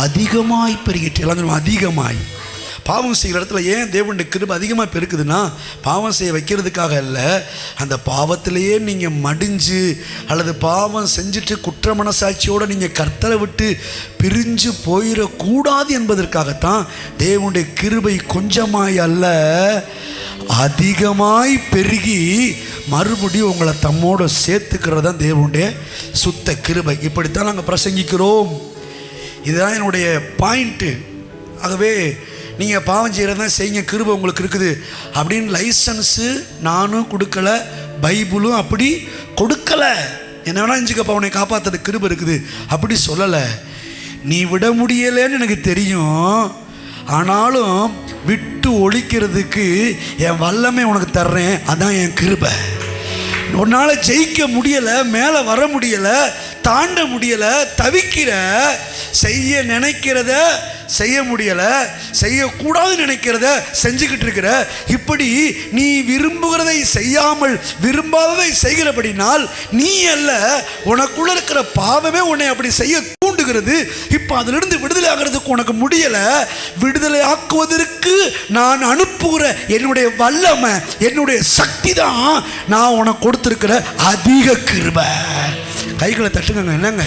அதிகமாய் பெருகிட்டு. எல்லாம் அதிகமாய். பாவம் செய்கிற இடத்துல ஏன் தேவனுடைய கிருபை அதிகமாக பெருக்குதுன்னா, பாவம் செய்ய வைக்கிறதுக்காக இல்லை, அந்த பாவத்திலேயே நீங்கள் மடிஞ்சு அல்லது பாவம் செஞ்சுட்டு குற்ற மனசாட்சியோடு நீங்கள் கர்த்தரை விட்டு பிரிஞ்சு போயிடக்கூடாது என்பதற்காகத்தான் தேவனுடைய கிருபை கொஞ்சமாய் அல்ல அதிகமாய் பெருகி மறுபடியும் உங்களை தம்மோடு சேர்த்துக்கிறது தான் தேவனுடைய சுத்த கிருபை. இப்படித்தான் நாங்கள் பிரசங்கிக்கிறோம். இதுதான் என்னுடைய பாயிண்ட்டு. ஆகவே நீங்கள் பாவம் செய்கிறது தான் செய்யுங்க, கிருபை உங்களுக்கு இருக்குது அப்படின்னு லைசன்ஸு நானும் கொடுக்கலை, பைபிளும் அப்படி கொடுக்கலை. என்ன வேணா செஞ்சுக்கப்பா, உன்னை காப்பாற்றுறது கிருபை இருக்குது அப்படி சொல்லலை. நீ விட முடியலைன்னு எனக்கு தெரியும், ஆனாலும் விட்டு ஒழிக்கிறதுக்கு என் வல்லமை உனக்கு தர்றேன், அதான் என் கிருபை. உன்னால் ஜெயிக்க முடியலை, மேலே வர முடியலை, தாண்ட முடியலை, தவிக்கிற, செய்ய நினைக்கிறத செய்ய முடியலை, செய்யக்கூடாது நினைக்கிறத செஞ்சுக்கிட்டு இருக்கிற, இப்படி நீ விரும்புகிறதை செய்யாமல் விரும்பாததை செய்கிறபடினால் நீ அல்ல, உனக்குள்ள இருக்கிற பாவமே உன்னை அப்படி செய்ய தூண்டுகிறது. இப்போ அதிலிருந்து விடுதலை ஆகிறதுக்கு உனக்கு முடியலை. விடுதலை ஆக்குவதற்கு நான் அனுப்புகிற என்னுடைய வல்லமை, என்னுடைய சக்தி தான் நான் உனக்கு கொடுத்திருக்கிற அதிக கிருபை. கைகளை தட்டுங்க. என்னங்க